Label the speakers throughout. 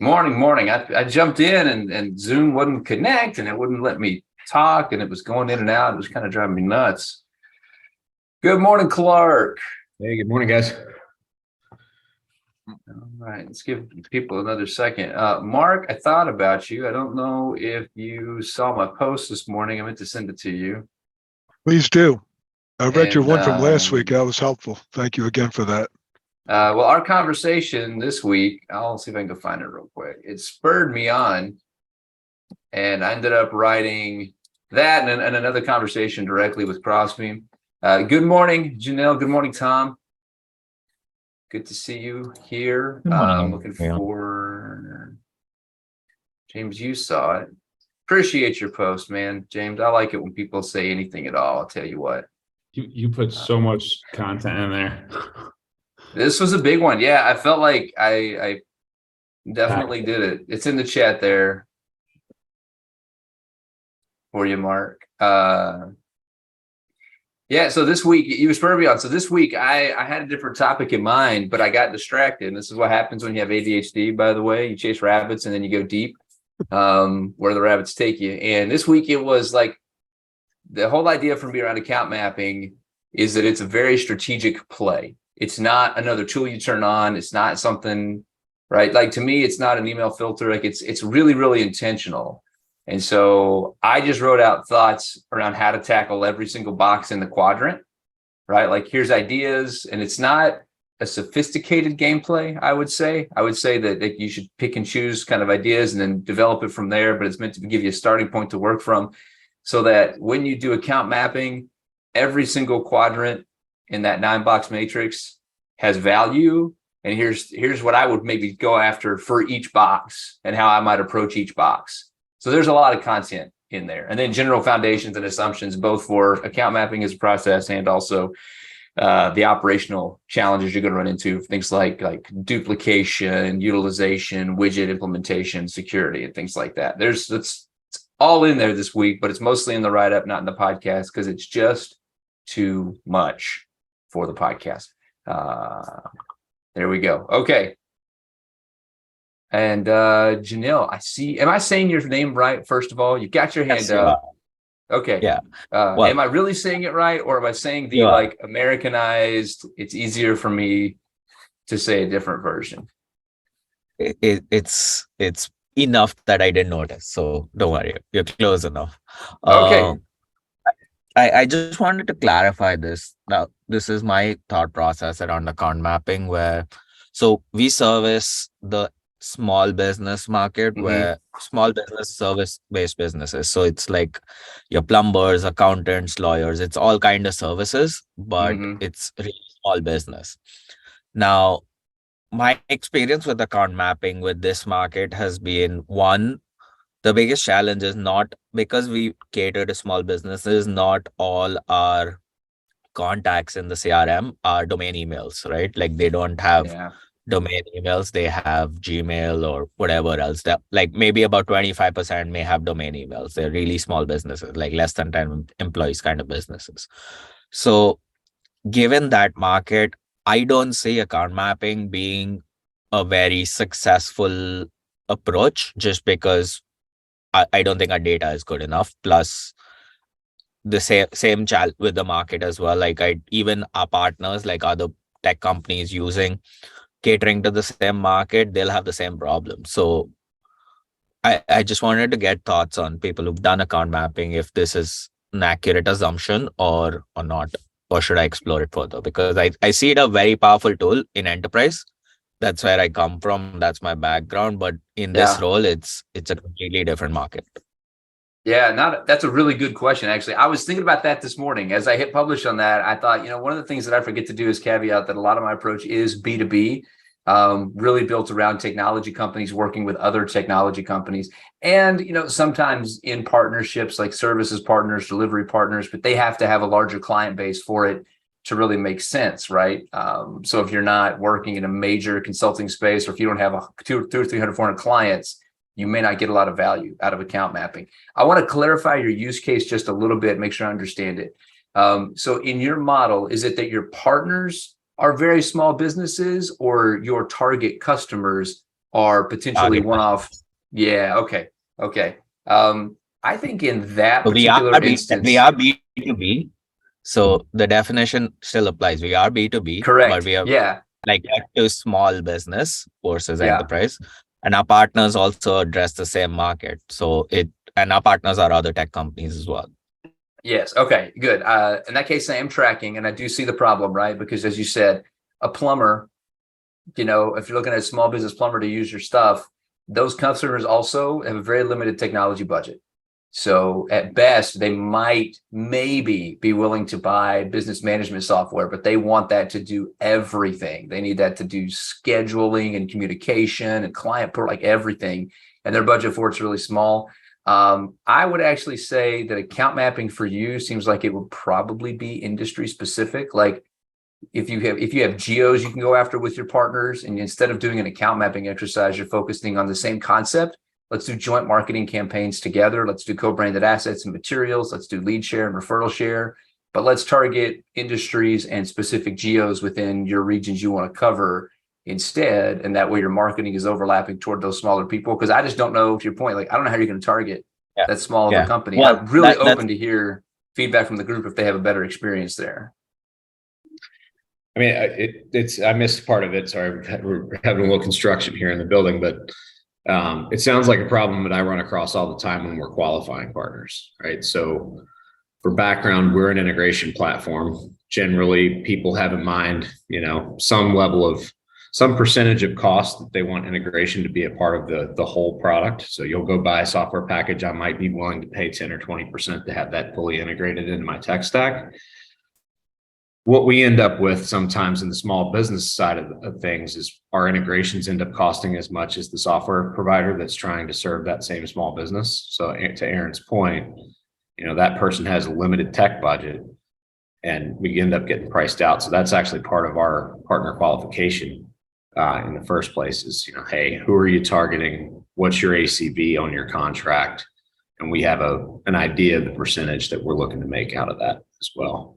Speaker 1: Morning. I jumped in and Zoom wouldn't connect and it wouldn't let me talk and it was going in and out. It was kind of driving me nuts. Good morning, Clark.
Speaker 2: Hey, good morning, guys.
Speaker 1: All right, let's give people another second. Mark, I thought about you. I don't know if you saw my post this morning. I meant to send it to you.
Speaker 3: Please do. I read your
Speaker 1: And
Speaker 3: one from last week. That was helpful. Thank you again for that.
Speaker 1: well, our conversation this week, I'll see if I can go find it real quick. It spurred me on, and I ended up writing that and another conversation directly with Crossbeam. Good morning, Janelle. Good morning, Tom. Good to see you here.
Speaker 4: Good morning.
Speaker 1: I'm looking for James. You saw it. Appreciate your post, man. James, I like it when people say anything at all. I'll tell you what.
Speaker 2: You put so much content in there.
Speaker 1: This was a big one. Yeah, I felt like I definitely did it. It's in the chat there for you, Mark. Yeah, so this week you spurred me on. So this week I had a different topic in mind, but I got distracted. And this is what happens when you have ADHD, by the way. You chase rabbits and then you go deep where the rabbits take you. And this week it was like the whole idea for me around account mapping is that it's a very strategic play. It's not another tool you turn on. It's not something, right? Like to me, it's not an email filter. Like it's really, really intentional. And so I just wrote out thoughts around how to tackle every single box in the quadrant, right? Like here's ideas, and it's not a sophisticated gameplay, I would say. I would say that you should pick and choose kind of ideas and then develop it from there, but it's meant to give you a starting point to work from so that when you do account mapping, every single quadrant in that 9-box matrix has value. And here's what I would maybe go after for each box and how I might approach each box. So there's a lot of content in there. And then general foundations and assumptions, both for account mapping as a process and also the operational challenges you're going to run into, things like duplication, utilization, widget implementation, security, and things like that. It's all in there this week, but it's mostly in the write-up, not in the podcast, because it's just too much for the podcast. There we go. Okay. And Janelle, I see. Am I saying your name right? First of all, you got your hand up. Okay.
Speaker 4: Yeah.
Speaker 1: Well, am I really saying it right, or am I saying the like Americanized? It's easier for me to say a different version.
Speaker 4: It's enough that I didn't notice. So don't worry, you're close enough.
Speaker 1: Okay.
Speaker 4: I just wanted to clarify this. Now, this is my thought process around account mapping, where so we service the small business market where small business service-based businesses. So it's like your plumbers, accountants, lawyers, it's all kind of services, but it's really small business. Now, my experience with account mapping with this market has been one, the biggest challenge is not because we cater to small businesses, not all our contacts in the CRM are domain emails, right? Like they don't have domain emails, they have Gmail or whatever else. That like maybe about 25% may have domain emails. They're really small businesses, like less than 10 employees kind of businesses. So given that market, I don't see account mapping being a very successful approach just because I don't think our data is good enough. Plus the same challenge with the market as well. Like even our partners, like other tech companies catering to the same market, they'll have the same problem. So I just wanted to get thoughts on people who've done account mapping, if this is an accurate assumption or not, or should I explore it further? Because I see it a very powerful tool in enterprise. That's where I come from. That's my background. But in this role, it's a completely different market.
Speaker 1: Yeah, that's a really good question, actually. I was thinking about that this morning. As I hit publish on that, I thought, one of the things that I forget to do is caveat that a lot of my approach is B2B, really built around technology companies working with other technology companies. And, sometimes in partnerships like services partners, delivery partners, but they have to have a larger client base for it to really make sense, right? So if you're not working in a major consulting space, or if you don't have 200, 300, 400 clients, you may not get a lot of value out of account mapping. I want to clarify your use case just a little bit, make sure I understand it. So in your model, is it that your partners are very small businesses, or your target customers are potentially
Speaker 4: Target
Speaker 1: one-off. Yeah. Okay. Okay. I think in that
Speaker 4: So
Speaker 1: particular instance,
Speaker 4: we are B2B. So the definition still applies. We are B2B, but
Speaker 1: correct.
Speaker 4: we are
Speaker 1: Yeah.
Speaker 4: like to small business versus
Speaker 1: Yeah.
Speaker 4: enterprise. And our partners also address the same market. And our partners are other tech companies as well.
Speaker 1: Yes. Okay, good. In that case, I am tracking and I do see the problem, right? Because as you said, a plumber, if you're looking at a small business plumber to use your stuff, those customers also have a very limited technology budget. So at best, they might maybe be willing to buy business management software, but they want that to do everything. They need that to do scheduling and communication and client like everything. And their budget for it's really small. I would actually say that account mapping for you seems like it would probably be industry specific. Like if you have geos you can go after with your partners, and instead of doing an account mapping exercise, you're focusing on the same concept. Let's do joint marketing campaigns together. Let's do co-branded assets and materials. Let's do lead share and referral share. But let's target industries and specific geos within your regions you want to cover instead. And that way your marketing is overlapping toward those smaller people. Because I just don't know, to your point, like I don't know how you're going to target that small of a company.
Speaker 4: Well,
Speaker 1: I'm really
Speaker 4: that's
Speaker 1: open to hear feedback from the group if they have a better experience there.
Speaker 2: I mean, I missed part of it. Sorry, we're having a little construction here in the building, but it sounds like a problem that I run across all the time when we're qualifying partners, right? So for background, we're an integration platform. Generally, people have in mind, some percentage of cost that they want integration to be a part of the whole product. So you'll go buy a software package. I might be willing to pay 10 or 20% to have that fully integrated into my tech stack. What we end up with sometimes in the small business side of things is our integrations end up costing as much as the software provider that's trying to serve that same small business. So to Aaron's point, that person has a limited tech budget and we end up getting priced out. So that's actually part of our partner qualification in the first place is, hey, who are you targeting? What's your ACV on your contract? And we have an idea of the percentage that we're looking to make out of that as well.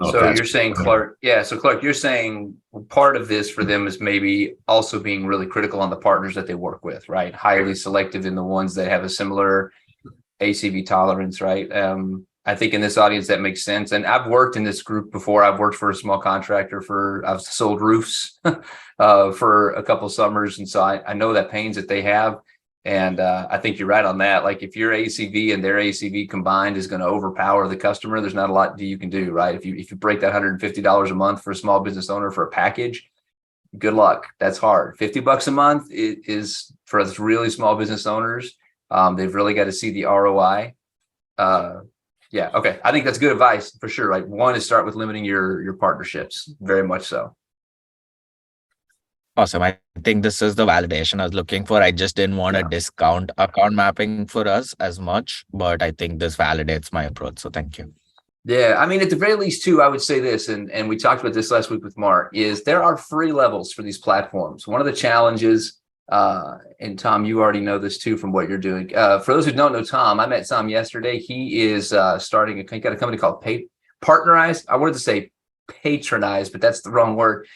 Speaker 1: So you're saying, Clark, so Clark, you're saying part of this for them is maybe also being really critical on the partners that they work with, right? Highly selective in the ones that have a similar ACV tolerance, right? I think in this audience that makes sense. And I've worked in this group before. I've worked for a small contractor I've sold roofs for a couple of summers. And so I know that pains that they have. And I think you're right on that. Like if your ACV and their ACV combined is going to overpower the customer, there's not a lot you can do, right? If you break that $150 a month for a small business owner for a package, good luck. That's hard. $50 a month is for us really small business owners. They've really got to see the ROI. Yeah. Okay. I think that's good advice for sure. Like one is start with limiting your partnerships. Very much so.
Speaker 4: Awesome. I think this is the validation I was looking for. I just didn't want to discount account mapping for us as much, but I think this validates my approach. So thank you.
Speaker 1: Yeah. I mean, at the very least too, I would say this, and we talked about this last week with Mark, is there are free levels for these platforms. One of the challenges, and Tom, you already know this too from what you're doing. For those who don't know Tom, I met Tom yesterday. He is starting he got a company called Partnerize. I wanted to say Patronize, but that's the wrong word.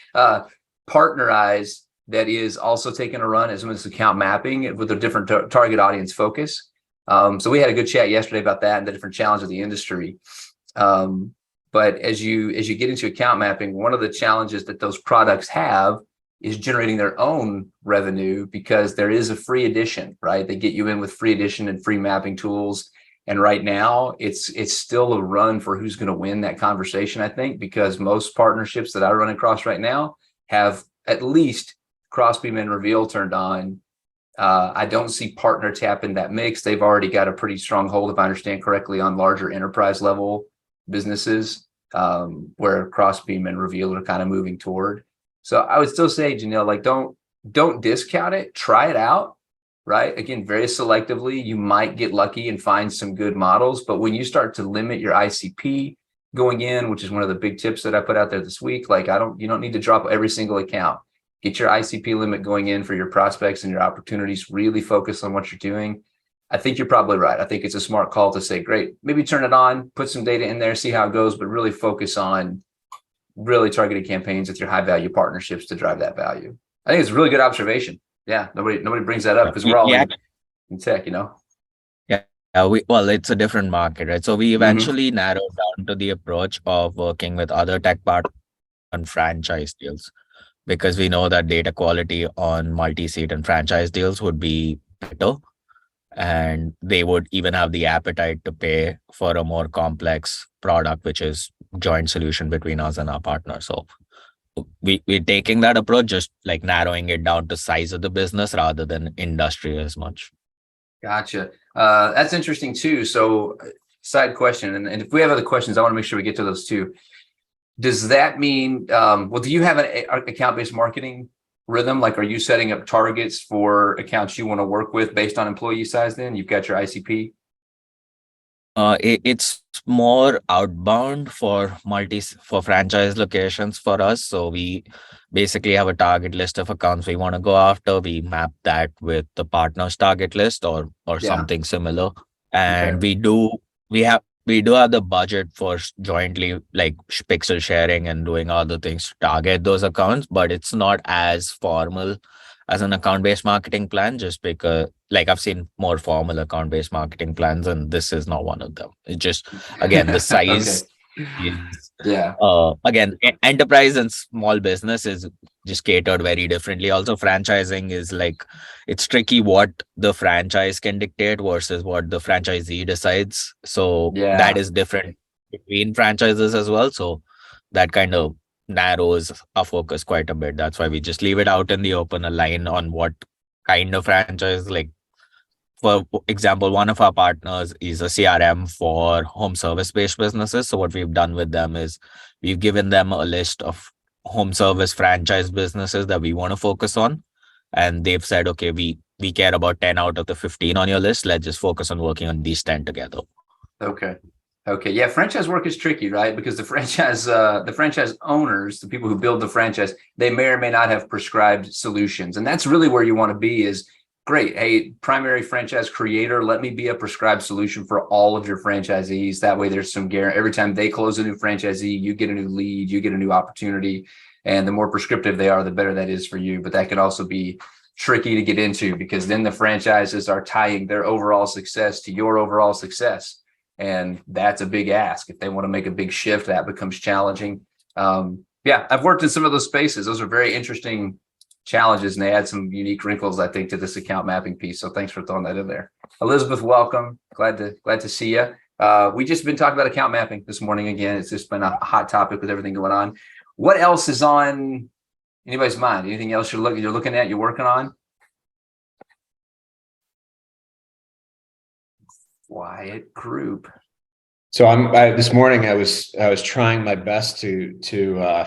Speaker 1: Partnerize, that is also taking a run as this account mapping with a different target audience focus. So we had a good chat yesterday about that and the different challenges of the industry. But as you get into account mapping, one of the challenges that those products have is generating their own revenue because there is a free edition, right? They get you in with free edition and free mapping tools. And right now it's still a run for who's going to win that conversation, I think, because most partnerships that I run across right now have at least Crossbeam and Reveal turned on. I don't see Partner Tap in that mix. They've already got a pretty strong hold, if I understand correctly, on larger enterprise level businesses, where Crossbeam and Reveal are kind of moving toward. So I would still say, Janelle, like don't discount it. Try it out, right? Again, very selectively. You might get lucky and find some good models, but when you start to limit your ICP going in, which is one of the big tips that I put out there this week, like you don't need to drop every single account. Get your ICP limit going in for your prospects and your opportunities. Really focus on what you're doing. I think you're probably right. I think it's a smart call to say, great, maybe turn it on, put some data in there, see how it goes, but really focus on really targeted campaigns with your high value partnerships to drive that value. I think it's a really good observation. Yeah, nobody brings that up because we're all
Speaker 4: Yeah,
Speaker 1: in tech, you know.
Speaker 4: it's a different market, right? So we
Speaker 1: Mhm.
Speaker 4: eventually narrowed down to the approach of working with other tech partners on franchise deals because we know that data quality on multi-seat and franchise deals would be better, and they would even have the appetite to pay for a more complex product, which is joint solution between us and our partner. So we're taking that approach, just like narrowing it down to size of the business rather than industry as much.
Speaker 1: Gotcha. That's interesting too. So, side question, and if we have other questions, I want to make sure we get to those too. Does that mean, well, do you have an account-based marketing rhythm? Like, are you setting up targets for accounts you want to work with based on employee size? Then you've got your ICP.
Speaker 4: It's more outbound for for franchise locations for us. So we basically have a target list of accounts we want to go after. We map that with the partner's target list or
Speaker 1: Yeah.
Speaker 4: something similar.
Speaker 1: Okay.
Speaker 4: And we do have the budget for jointly like pixel sharing and doing other things to target those accounts, but it's not as formal as an account-based marketing plan, just because like I've seen more formal account-based marketing plans, and this is not one of them. It's just again the
Speaker 1: Okay.
Speaker 4: size is
Speaker 1: Yeah.
Speaker 4: again enterprise and small business is just catered very differently. Also, franchising is like it's tricky what the franchise can dictate versus what the franchisee decides. So that
Speaker 1: Yeah.
Speaker 4: is different between franchises as well. So that kind of narrows our focus quite a bit. That's why we just leave it out in the open, a line on what kind of franchise. Like, for example, one of our partners is a CRM for home service based businesses. So what we've done with them is we've given them a list of home service franchise businesses that we want to focus on. And they've said, okay, we care about 10 out of the 15 on your list. Let's just focus on working on these 10 together.
Speaker 1: Okay. Okay. Yeah. Franchise work is tricky, right? Because the franchise owners, the people who build the franchise, they may or may not have prescribed solutions. And that's really where you want to be is great. Hey, primary franchise creator, let me be a prescribed solution for all of your franchisees. That way there's some guarantee. Every time they close a new franchisee, you get a new lead, you get a new opportunity. And the more prescriptive they are, the better that is for you. But that can also be tricky to get into because then the franchises are tying their overall success to your overall success. And that's a big ask. If they want to make a big shift, that becomes challenging. Yeah, I've worked in some of those spaces. Those are very interesting challenges, and they add some unique wrinkles, I think, to this account mapping piece. So thanks for throwing that in there. Elizabeth, welcome. Glad to see you. We just been talking about account mapping this morning again. It's just been a hot topic with everything going on. What else is on anybody's mind? Anything else you're looking at, you're working on? Quiet group.
Speaker 2: So this morning I was trying my best to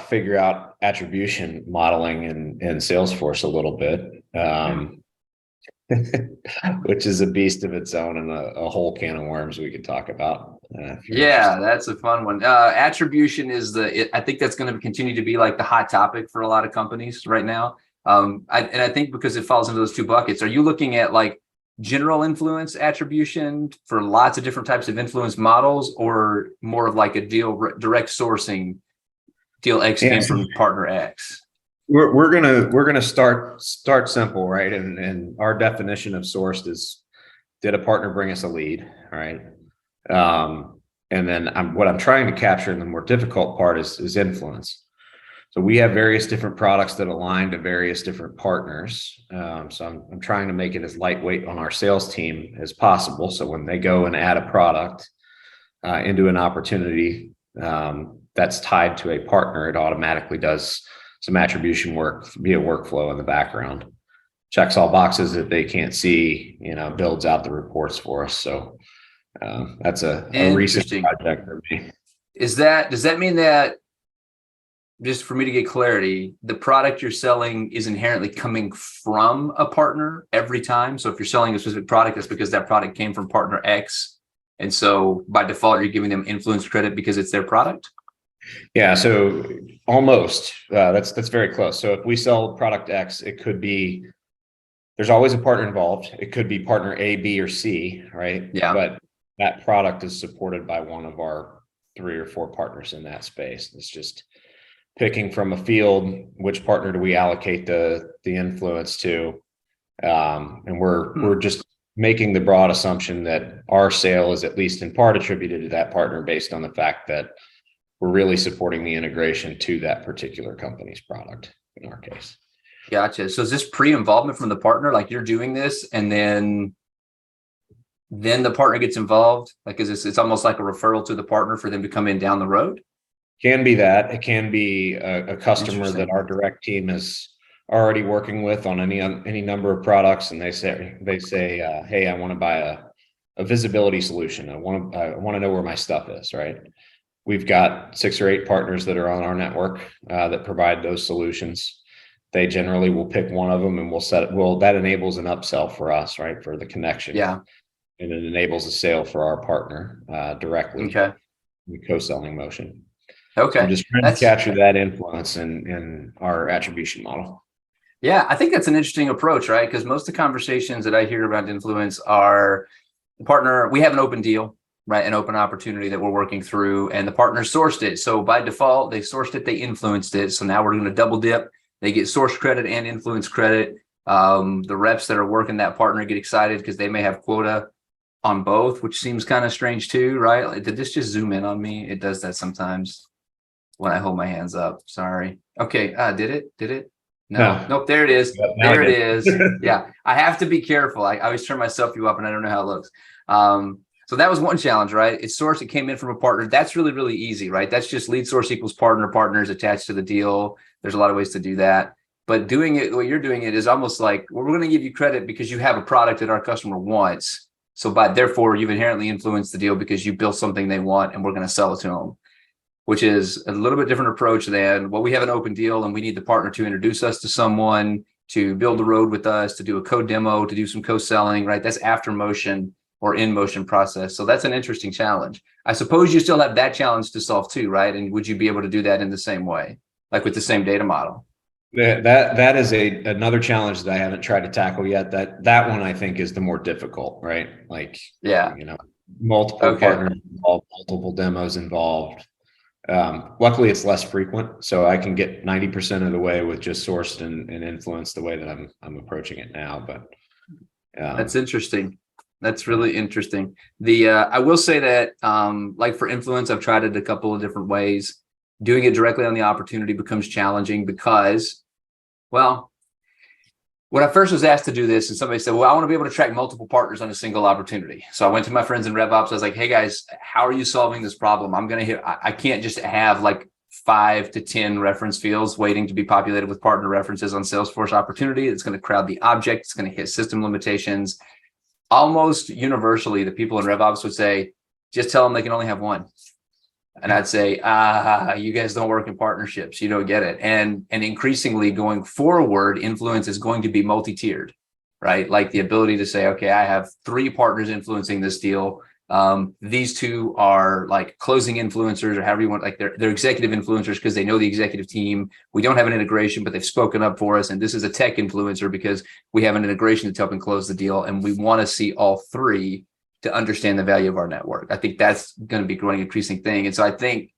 Speaker 2: figure out attribution modeling in Salesforce a little bit, which is a beast of its own and a whole can of worms we could talk about.
Speaker 1: Yeah, that's a fun one. Attribution is I think that's going to continue to be like the hot topic for a lot of companies right now. I think because it falls into those two buckets. Are you looking at like general influence attribution for lots of different types of influence models, or more of like a direct sourcing deal X came from partner X?
Speaker 2: We're gonna start simple, right? And our definition of sourced is, did a partner bring us a lead, right? And then what I'm trying to capture in the more difficult part is influence. So we have various different products that align to various different partners. So I'm trying to make it as lightweight on our sales team as possible. So when they go and add a product into an opportunity that's tied to a partner, it automatically does some attribution work via workflow in the background. Checks all boxes that they can't see, builds out the reports for us. So that's a recent project for me.
Speaker 1: Does that mean that, just for me to get clarity, the product you're selling is inherently coming from a partner every time? So if you're selling a specific product, that's because that product came from partner X. And so by default, you're giving them influence credit because it's their product?
Speaker 2: Yeah, so almost. That's very close. So if we sell product X, it could be, there's always a partner involved. It could be partner A, B, or C, right?
Speaker 1: Yeah.
Speaker 2: But that product is supported by one of our 3 or 4 partners in that space. It's just picking from a field, which partner do we allocate the influence to? And we're just making the broad assumption that our sale is at least in part attributed to that partner based on the fact that we're really supporting the integration to that particular company's product in our case.
Speaker 1: Gotcha. So is this pre-involvement from the partner? Like you're doing this and then the partner gets involved? Like, is this, it's almost like a referral to the partner for them to come in down the road?
Speaker 2: Can be that. It can be a customer
Speaker 1: Interesting.
Speaker 2: that our direct team is already working with on any number of products, and they say, hey, I want to buy a visibility solution. I want to know where my stuff is, right? We've got 6 or 8 partners that are on our network that provide those solutions. They generally will pick one of them and that enables an upsell for us, right? For the connection.
Speaker 1: Yeah.
Speaker 2: And it enables a sale for our partner directly.
Speaker 1: Okay.
Speaker 2: In the co-selling motion.
Speaker 1: Okay.
Speaker 2: So I'm just trying to capture that influence in our attribution model.
Speaker 1: Yeah, I think that's an interesting approach, right? Because most of the conversations that I hear about influence are the partner, we have an open deal, right? An open opportunity that we're working through, and the partner sourced it. So by default, they sourced it, they influenced it. So now we're going to double dip. They get source credit and influence credit. The reps that are working that partner get excited because they may have quota on both, which seems kind of strange too, right? Did this just zoom in on me? It does that sometimes when I hold my hands up. Sorry. Okay. Did it? No. Nope. There it is. There it is. Yeah. I have to be careful. I always turn my selfie up and I don't know how it looks. So that was one challenge, right? It's source. It came in from a partner. That's really, really easy, right? That's just lead source equals partners attached to the deal. There's a lot of ways to do that. But doing it the way you're doing it is almost like, well, we're going to give you credit because you have a product that our customer wants. So therefore, you've inherently influenced the deal because you built something they want and we're going to sell it to them, which is a little bit different approach than, well, we have an open deal and we need the partner to introduce us to someone, to build the road with us, to do a code demo, to do some co-selling, right? That's after motion or in motion process. So that's an interesting challenge. I suppose you still have that challenge to solve too, right? And would you be able to do that in the same way, like with the same data model?
Speaker 2: That is another challenge that I haven't tried to tackle yet. That one I think is the more difficult, right? Like,
Speaker 1: yeah,
Speaker 2: multiple partners involved, multiple demos involved. Luckily it's less frequent, so I can get 90% of the way with just sourced and influenced the way that I'm approaching it now. But
Speaker 1: that's interesting. That's really interesting. I will say that like for influence, I've tried it a couple of different ways. Doing it directly on the opportunity becomes challenging because, well, when I first was asked to do this and somebody said, well, I want to be able to track multiple partners on a single opportunity. So I went to my friends in RevOps. I was like, hey guys, how are you solving this problem? I can't just have like 5 to 10 reference fields waiting to be populated with partner references on Salesforce opportunity. It's going to crowd the object. It's going to hit system limitations. Almost universally, the people in RevOps would say, just tell them they can only have one. And I'd say, you guys don't work in partnerships. You don't get it. And increasingly going forward, influence is going to be multi-tiered, right? Like the ability to say, okay, I have 3 partners influencing this deal. These 2 are like closing influencers or however you want, like they're executive influencers because they know the executive team. We don't have an integration, but they've spoken up for us. And this is a tech influencer because we have an integration that's helping close the deal. And we want to see all 3 to understand the value of our network. I think that's going to be growing increasing thing. And so I think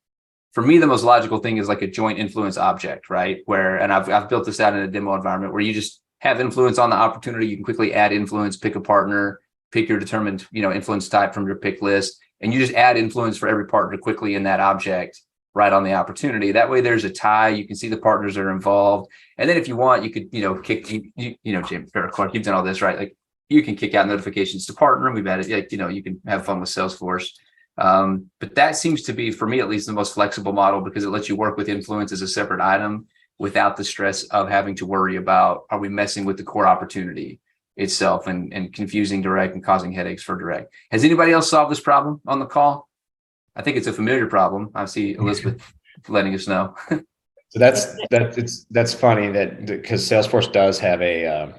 Speaker 1: for me, the most logical thing is like a joint influence object, right? And I've built this out in a demo environment where you just have influence on the opportunity. You can quickly add influence, pick a partner, pick your determined, influence type from your pick list, and you just add influence for every partner quickly in that object right on the opportunity. That way there's a tie. You can see the partners that are involved. And then if you want, you could, kick, Jim Clark, you've done all this, right? Like, you can kick out notifications to partner. We've added, you can have fun with Salesforce. But that seems to be, for me at least, the most flexible model because it lets you work with influence as a separate item without the stress of having to worry about, are we messing with the core opportunity itself and confusing direct and causing headaches for direct. Has anybody else solved this problem on the call? I think it's a familiar problem. I see Elizabeth letting us know.
Speaker 2: So that's funny that because Salesforce does have a,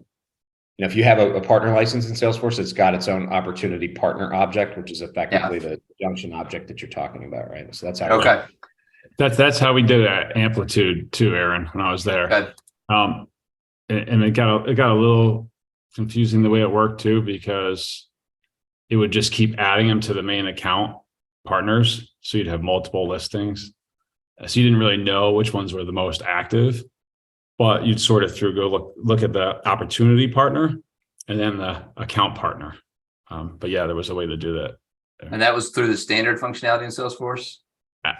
Speaker 2: if you have a partner license in Salesforce, it's got its own opportunity partner object, which is effectively the junction object that you're talking about, right? So that's how.
Speaker 1: Okay.
Speaker 5: That's how we did it at Amplitude too, Aaron, when I was there.
Speaker 1: Okay.
Speaker 5: And it got a little confusing the way it worked too, because it would just keep adding them to the main account partners. So you'd have multiple listings. So you didn't really know which ones were the most active, but you'd sort it through, go look at the opportunity partner and then the account partner. But yeah, there was a way to do that.
Speaker 1: And that was through the standard functionality in Salesforce,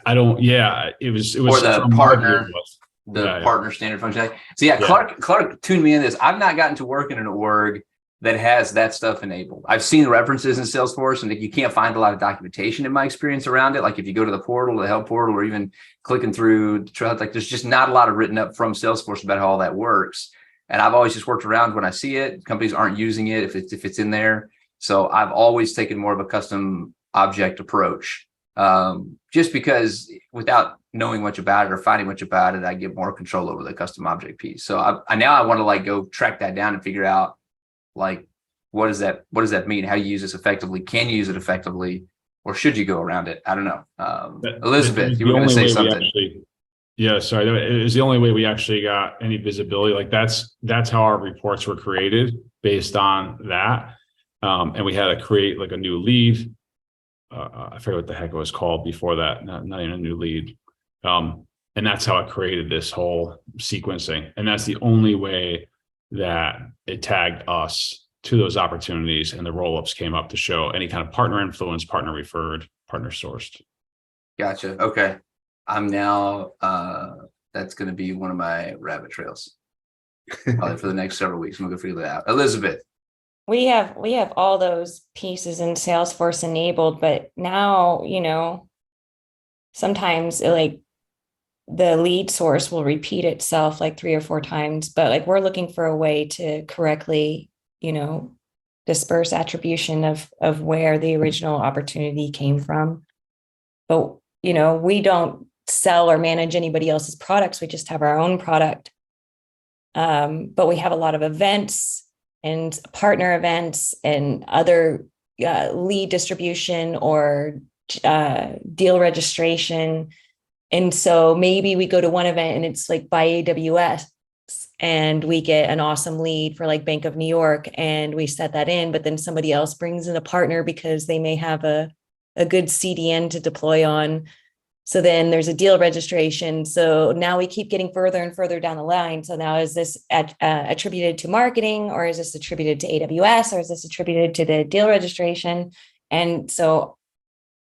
Speaker 5: I don't, yeah, it was
Speaker 1: or the
Speaker 5: from our view,
Speaker 1: partner,
Speaker 5: it was.
Speaker 1: the
Speaker 5: Yeah, yeah.
Speaker 1: partner standard functionality. So yeah,
Speaker 5: Yeah.
Speaker 1: Clark tuned me in this. I've not gotten to work in an org that has that stuff enabled. I've seen references in Salesforce, and you can't find a lot of documentation in my experience around it. Like if you go to the portal, the help portal, or even clicking through, like there's just not a lot of written up from Salesforce about how all that works. And I've always just worked around when I see it. Companies aren't using it if it's in there. So I've always taken more of a custom object approach, just because without knowing much about it or finding much about it, I get more control over the custom object piece. So I want to like go track that down and figure out like, what does that mean? How do you use this effectively? Can you use it effectively, or should you go around it? I don't know. Elizabeth, you were going to say something.
Speaker 5: Yeah, sorry. It was the only way we actually got any visibility. Like that's how our reports were created based on that. And we had to create like a new lead. I forget what the heck it was called before that. Not even a new lead. And that's how it created this whole sequencing. And that's the only way that it tagged us to those opportunities, and the roll-ups came up to show any kind of partner influence, partner referred, partner sourced.
Speaker 1: Gotcha. Okay. I'm now, that's going to be one of my rabbit trails probably for the next several weeks. I'm going to figure that out. Elizabeth.
Speaker 6: We have all those pieces in Salesforce enabled, but now, sometimes like the lead source will repeat itself like 3 or 4 times, but like we're looking for a way to correctly, disperse attribution of where the original opportunity came from. But, we don't sell or manage anybody else's products. We just have our own product. But we have a lot of events and partner events and other lead distribution or deal registration. And so maybe we go to one event and it's like by AWS and we get an awesome lead for like Bank of New York and we set that in, but then somebody else brings in a partner because they may have a good CDN to deploy on. So then there's a deal registration. So now we keep getting further and further down the line. So now is this attributed to marketing, or is this attributed to AWS, or is this attributed to the deal registration? And so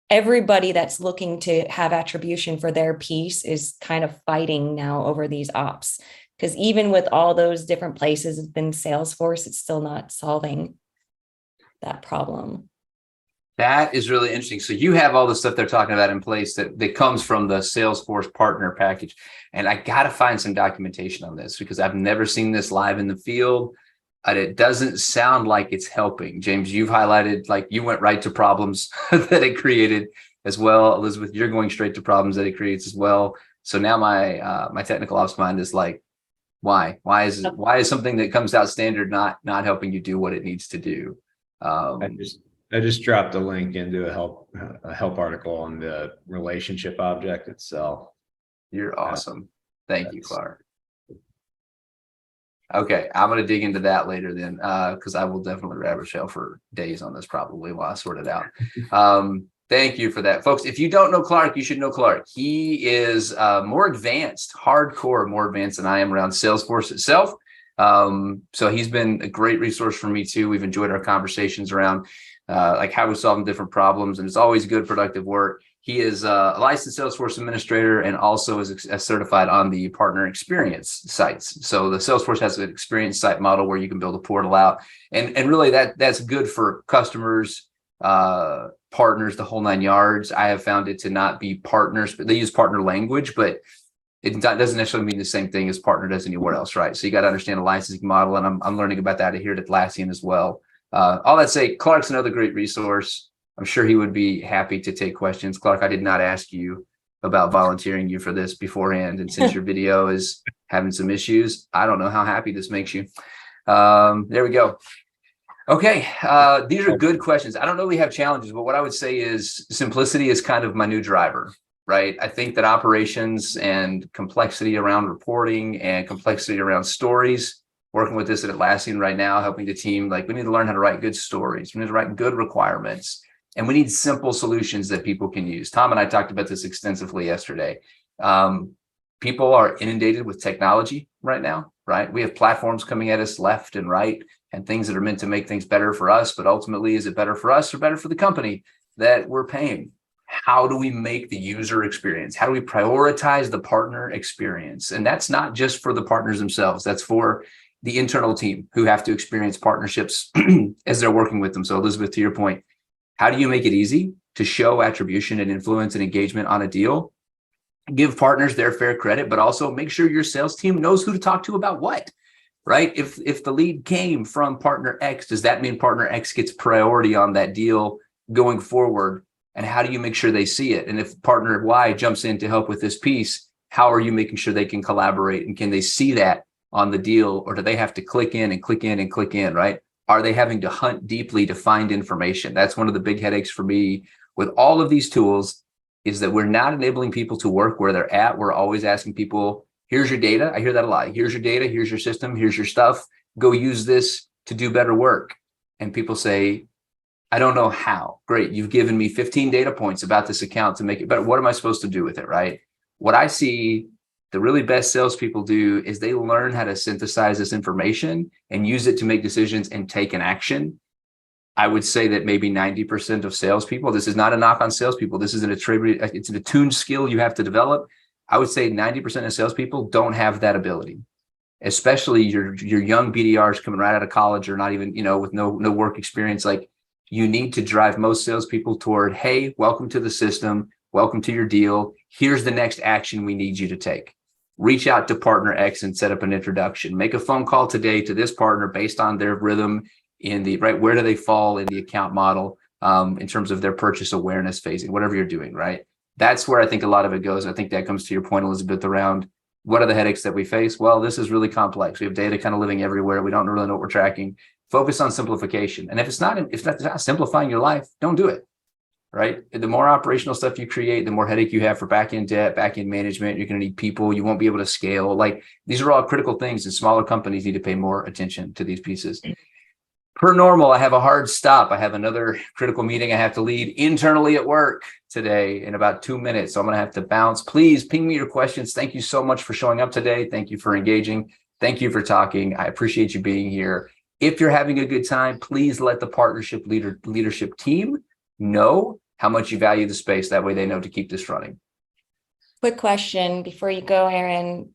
Speaker 6: everybody that's looking to have attribution for their piece is kind of fighting now over these ops, because even with all those different places within Salesforce, it's still not solving that problem.
Speaker 1: That is really interesting. So you have all the stuff they're talking about in place that comes from the Salesforce partner package. And I got to find some documentation on this because I've never seen this live in the field. And it doesn't sound like it's helping. James, you've highlighted, like you went right to problems that it created as well. Elizabeth, you're going straight to problems that it creates as well. So now my technical ops mind is like, why is something that comes out standard not helping you do what it needs to do?
Speaker 2: I just dropped a link into a help article on the relationship object itself.
Speaker 1: You're awesome. Thank you, Clark. Okay, I'm going to dig into that later then, because I will definitely rabbit trail for days on this probably while I sort it out. Thank you for that, folks. If you don't know Clark, you should know Clark. He is more advanced than I am around Salesforce itself. So he's been a great resource for me too. We've enjoyed our conversations around like how we solve different problems, and it's always good, productive work. He is a licensed Salesforce administrator and also is certified on the partner experience sites. So the Salesforce has an experience site model where you can build a portal out, and really that's good for customers, partners, the whole 9 yards. I have found it to not be partners, but they use partner language, but it doesn't necessarily mean the same thing as partner does anywhere else, right? So you got to understand a licensing model, and I'm learning about that here at Atlassian as well. All that say, Clark's another great resource. I'm sure he would be happy to take questions. Clark, I did not ask you about volunteering you for this beforehand, and since your video is having some issues, I don't know how happy this makes you. There we go. Okay, these are good questions. I don't know if we have challenges, but what I would say is simplicity is kind of my new driver, right? I think that operations and complexity around reporting and complexity around stories, working with this at Atlassian right now, helping the team, like we need to learn how to write good stories. We need to write good requirements, and we need simple solutions that people can use. Tom and I talked about this extensively yesterday. People are inundated with technology right now, right? We have platforms coming at us left and right and things that are meant to make things better for us. But ultimately, is it better for us or better for the company that we're paying? How do we make the user experience? How do we prioritize the partner experience? And that's not just for the partners themselves. That's for the internal team who have to experience partnerships as they're working with them. So Elizabeth, to your point, how do you make it easy to show attribution and influence and engagement on a deal? Give partners their fair credit, but also make sure your sales team knows who to talk to about what, right? If the lead came from partner X, does that mean partner X gets priority on that deal going forward? And how do you make sure they see it? And if partner Y jumps in to help with this piece, how are you making sure they can collaborate? And can they see that on the deal? Or do they have to click in and click in and click in, right? Are they having to hunt deeply to find information? That's one of the big headaches for me with all of these tools, is that we're not enabling people to work where they're at. We're always asking people, here's your data. I hear that a lot. Here's your data. Here's your system. Here's your stuff. Go use this to do better work. And people say, I don't know how. Great. You've given me 15 data points about this account to make it better. What am I supposed to do with it, right? What I see the really best salespeople do is they learn how to synthesize this information and use it to make decisions and take an action. I would say that maybe 90% of salespeople, this is not a knock on salespeople. This is it's an attuned skill you have to develop. I would say 90% of salespeople don't have that ability, especially your young BDRs coming right out of college or not even, with no work experience. Like, you need to drive most salespeople toward, hey, welcome to the system. Welcome to your deal. Here's the next action we need you to take. Reach out to partner X and set up an introduction. Make a phone call today to this partner based on their rhythm in the right. Where do they fall in the account model in terms of their purchase awareness phasing, whatever you're doing, right? That's where I think a lot of it goes. I think that comes to your point, Elizabeth, around what are the headaches that we face? Well, this is really complex. We have data kind of living everywhere. We don't really know what we're tracking. Focus on simplification. And if it's not simplifying your life, don't do it, right? The more operational stuff you create, the more headache you have for back-end debt, back-end management. You're going to need people. You won't be able to scale. Like, these are all critical things, and smaller companies need to pay more attention to these pieces. Per normal, I have a hard stop. I have another critical meeting I have to lead internally at work today in about 2 minutes. So I'm going to have to bounce. Please ping me your questions. Thank you so much for showing up today. Thank you for engaging. Thank you for talking. I appreciate you being here. If you're having a good time, please let the partnership leadership team know how much you value the space. That way they know to keep this running.
Speaker 6: Quick question before you go, Aaron.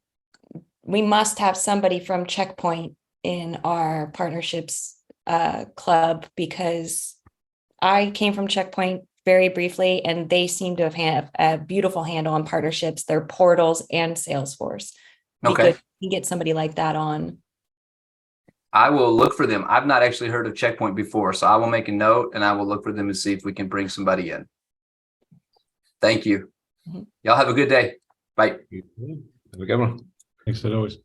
Speaker 6: We must have somebody from Checkpoint in our partnerships club, because I came from Checkpoint very briefly, and they seem to have a beautiful handle on partnerships, their portals and Salesforce.
Speaker 1: Okay.
Speaker 6: You get somebody like that on.
Speaker 1: I will look for them. I've not actually heard of Checkpoint before, so I will make a note and I will look for them and see if we can bring somebody in. Thank you. Y'all have a good day. Bye.
Speaker 2: Have a good one.
Speaker 5: Thanks as always.